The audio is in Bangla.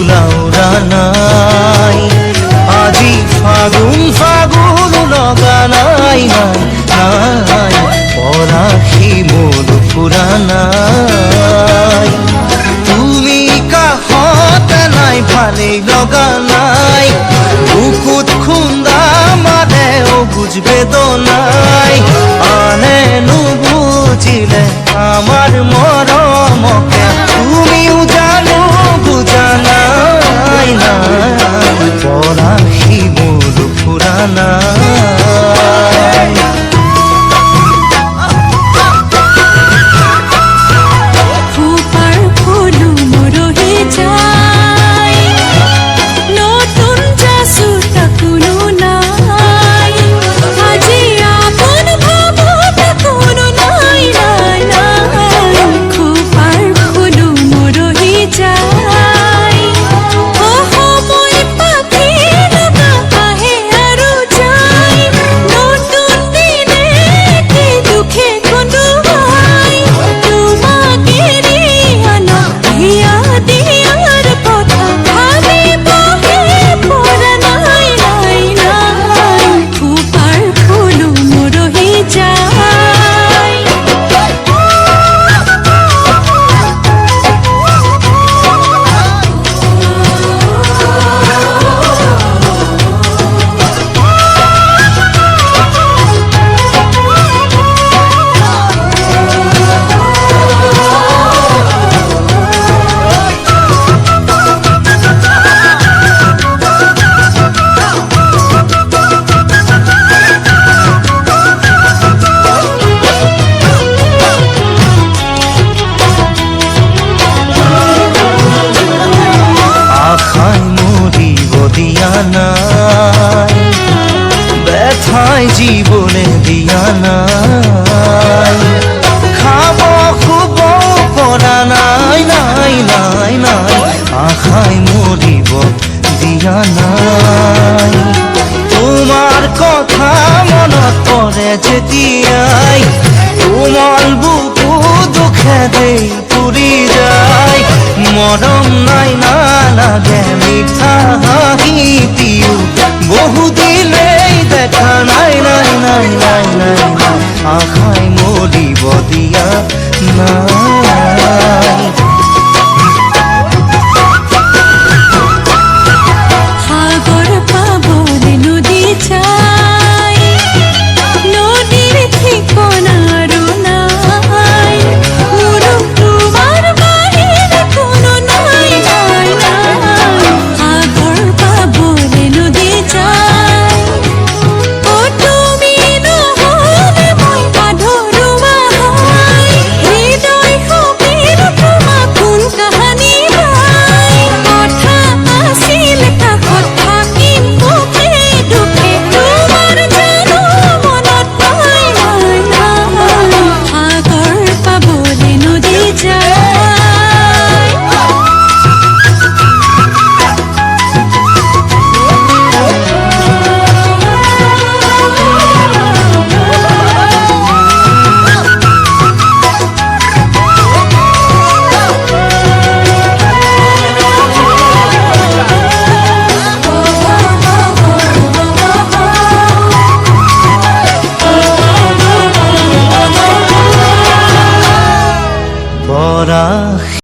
লাউৰা নাই আজি ফাগুন ফাগুন লগা নাই নাই পৰা শিমল ফুৰা নাই তুমি কাষতে নাই ভালেই লগা নাই বুকুত খুন্দা মানে অবুঝ বেদনাই আনে নুবুঝিলে আমার মরমকে তুমিও জানো বুঝা নাই নাই পরা শিমল ফুৰা নাই ব্যথায় জীবনে দিয়া নাই খাব খুব পরা নাই নাই নাই নাই আশায় মরিব দিয়া নাই তোমার কথা মনত পড়ে যেতিয়াই কোমল বুকু দুখে দেই পুরি যায় মরম নাই না লাগে মিঠা হাঁহি দিও বহুদিনেই দেখা নাই নাই নাই নাই নাই আশায় মরিব দিয়া নাই সাগর পাবনে নদী চাই নদীর ঠিকনারও নাই মোরও তোমার বাহিরে কোনো নাই নাই নাই সাগর পাবনে নদী চাই ও তুমি নহলে মই আধৰুৱা হয় হৃদয় সপীৰ তোমাক কোন কাহানী গাই কথা আছিল কাষত থাকিম সুখে দুখে তোমাৰ জানো মনত নাই নাই নাই সাগৰ পাবলে নদী যায় পরা